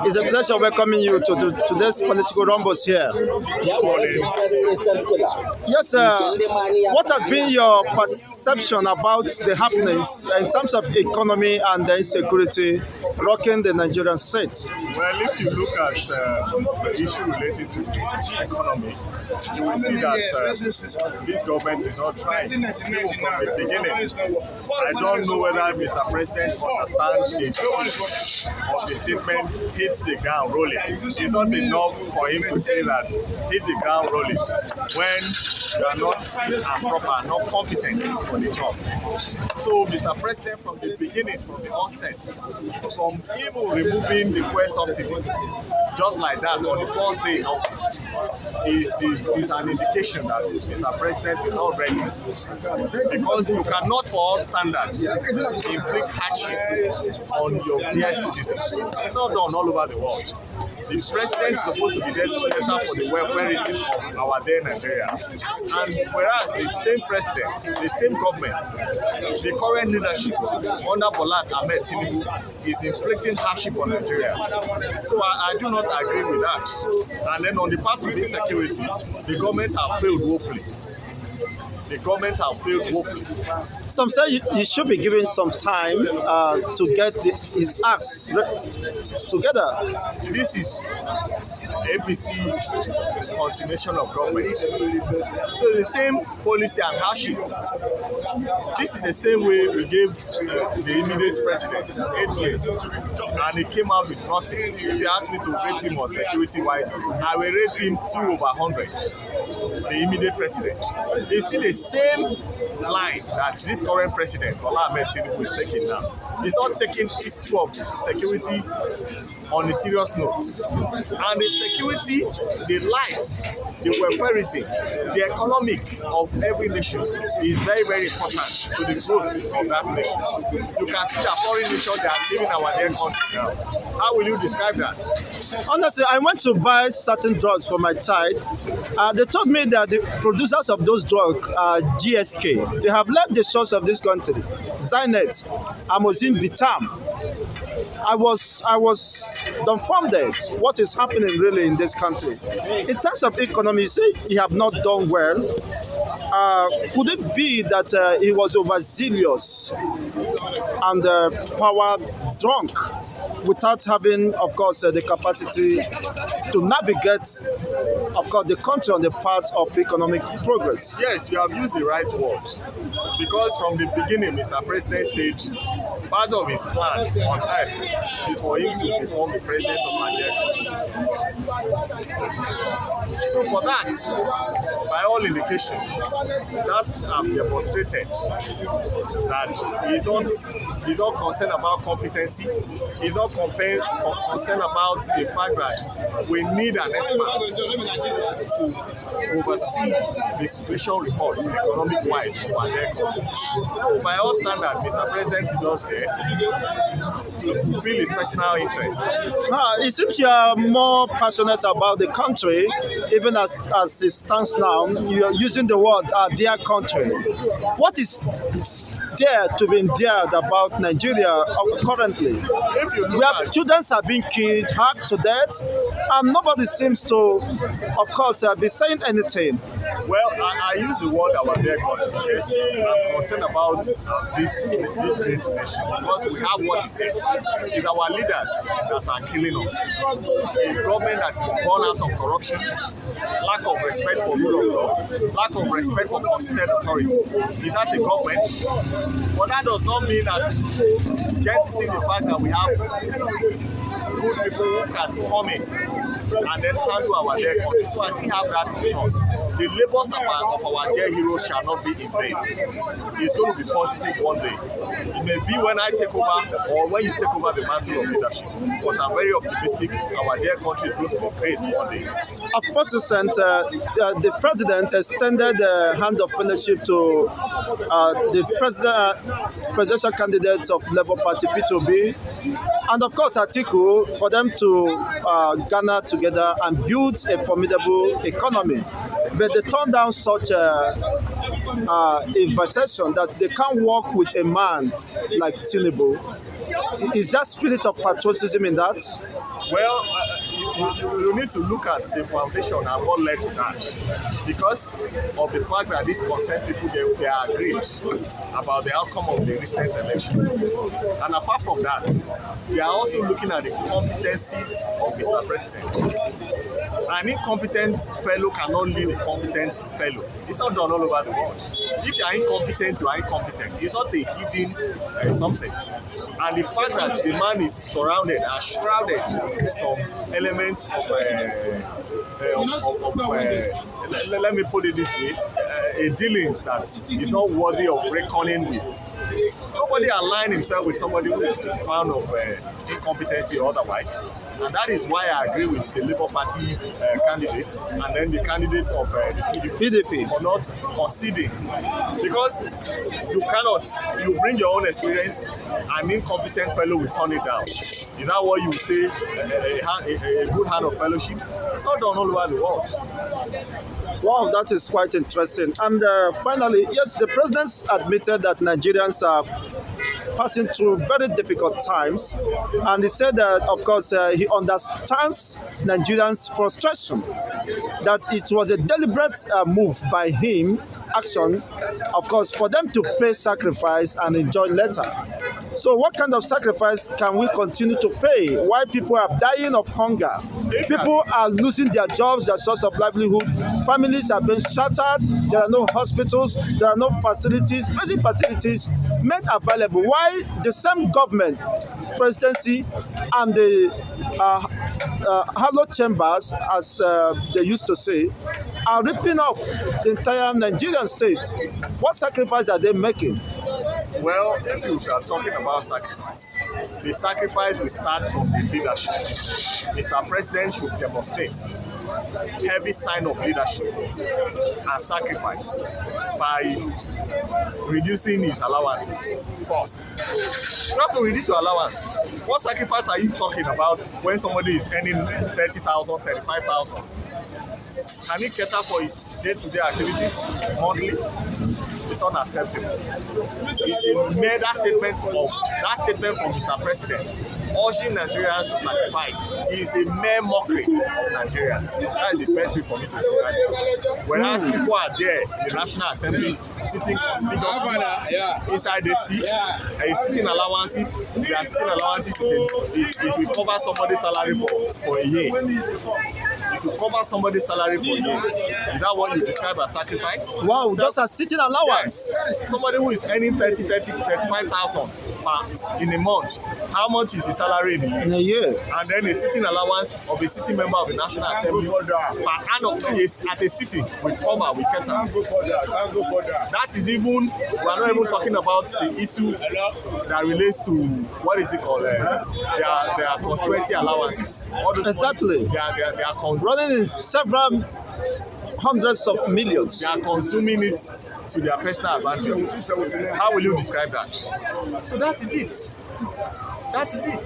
It's a pleasure welcoming you to today's political rumbles here. Yes, what has been your perception about the happenings in terms of economy and the insecurity rocking the Nigerian state? Well, if you look at the issue related to the economy, you will see that this government is not trying. Even from the beginning, I don't know whether Mr. President understands the tone of the statement hits the ground rolling. It's not enough for him to say that hit the ground rolling when you are not fit and proper, not competent for the job. So Mr. President, from the beginning, from the onset, from even removing the fuel subsidy, just like that on the first day in office, is an indication that Mr. President is not ready. Because you cannot, for all standards, inflict hardship on your dear citizens. It's not done all over the world. The president is supposed to be there to cater for the welfareism of our dear Nigerians. And whereas the same president, the same government, the current leadership under Bola Ahmed Tinubu is inflicting hardship on Nigeria. So I do not agree with that. And then on the part of insecurity, the government have failed woefully. The government have failed woefully. Some say you should be given some time to get his acts together. This is APC continuation of government. So the same policy and hardship. This is the same way we gave the immediate president 8 years, and he came out with nothing. If you ask me to rate him on security-wise, I will rate him 2/100. The immediate president. It's still the same line that this current president, Bola Ahmed Tinubu, is taking now. He's not taking issue of security on a serious note. And the security, the life, the welfareism, the economic of every nation is very, very important to the growth of that nation. You can see that foreign nations, they are living our dear country now. How will you describe that? Honestly, I went to buy certain drugs for my child. They told me that the producers of those drugs are GSK. They have left the shores of this country. Zynet, Amozin, Vitam. I was dumbfounded. What is happening really in this country? In terms of economy, you say he have not done well. Could it be that he was overzealous and power drunk, without having, of course, the capacity to navigate, of course, the country on the path of economic progress? Yes, you have used the right word. Because from the beginning, Mr. President said part of his plan on earth is for him to become the president of Nigeria. So for that, by all indications, that have demonstrated that he's not concerned about competency. He's not concerned about the fact that we need an expert to oversee the situation reports economic-wise of our country. So by all standards, Mr. President is just there to fulfill his personal interest. It seems you are more passionate about the country, even as it stands now. You are using the word "dear country." What is there to be endeared about Nigeria currently? Children are being killed, hacked to death, and nobody seems to, of course, be saying anything. Well, I use the word our dear country because I'm concerned about this great nation because we have what it takes. It's our leaders that are killing us. A government that is born out of corruption, lack of respect for rule of law, lack of respect for constituted authority. Is that a government? But that does not mean that jettisoning the fact that we have good people who can come in and then handle our dear country. So I still have that trust. The labors of our dear heroes shall not be in vain. It's going to be positive one day. It may be when I take over or when you take over the mantle of leadership. But I'm very optimistic our dear country is going to be great one day. Of course, the president extended the hand of fellowship to the presidential candidates of Labour Party, P2B, and of course Atiku, for them to gather together and build a formidable economy. But they turned down such invitation that they can't work with a man like Tinubu. Is that spirit of patriotism in that? Well, you need to look at the foundation and what led to that. Because of the fact that these concerned people, they are agreed about the outcome of the recent election. And apart from that, they are also looking at the competency of Mr. President. An incompetent fellow cannot lead a competent fellow. It's not done all over the world. If you are incompetent, you are incompetent. It's not a hidden something. And the fact that the man is surrounded and shrouded with some element of let me put it this way, a dealings that is not worthy of reckoning with. Nobody align himself with somebody who is found of incompetency or otherwise. And that is why I agree with the Labour Party candidate and then the candidate of the PDP for not conceding. Because you bring your own experience, an incompetent fellow will turn it down. Is that what you say, a good hand of fellowship? It's not done all over the world. Wow, that is quite interesting. And finally, yes, the president admitted that Nigerians are passing through very difficult times, and he said that, of course, he understands Nigerians' frustration, that it was a deliberate move by him, action, of course, for them to pay sacrifice and enjoy later. So what kind of sacrifice can we continue to pay while people are dying of hunger? People are losing their jobs, their source of livelihood. Families are being shattered. There are no hospitals. There are no facilities, basic facilities made available. Why the same government, presidency, and the hallowed chambers, as they used to say, are ripping off the entire Nigerian state? What sacrifice are they making? Well, if you are talking about sacrifice, the sacrifice will start from the leadership. Mr. President should demonstrate heavy sign of leadership and sacrifice by reducing his allowances first. You have to reduce your allowance. What sacrifice are you talking about when somebody is earning 30,000, 35,000? Can he cater for his day-to-day activities monthly? It's unacceptable. It's a made statement from Mr. President, urging Nigerians to sacrifice. It is a mere mockery of Nigerians. That is the best way for me to describe it. Whereas people are there in the National Assembly sitting conspicuously inside the seat, sitting allowances. Their sitting allowances is if we cover somebody's salary for a year. To cover somebody's salary for a year. Is that what you describe as sacrifice? Wow, just a sitting allowance. Yes. Somebody who is earning 35,000 in a month. How much is his salary in a year? And then a sitting allowance of a sitting member of the National Assembly per annum at a sitting with cover, with cater. Can't go for that. That is even, we are not even talking about the issue that relates to, what is it called? Their constituency allowances. All those exactly. They are running in several hundreds of millions. They are consuming it to their personal advantages. How will you describe that? So that is it. That is it.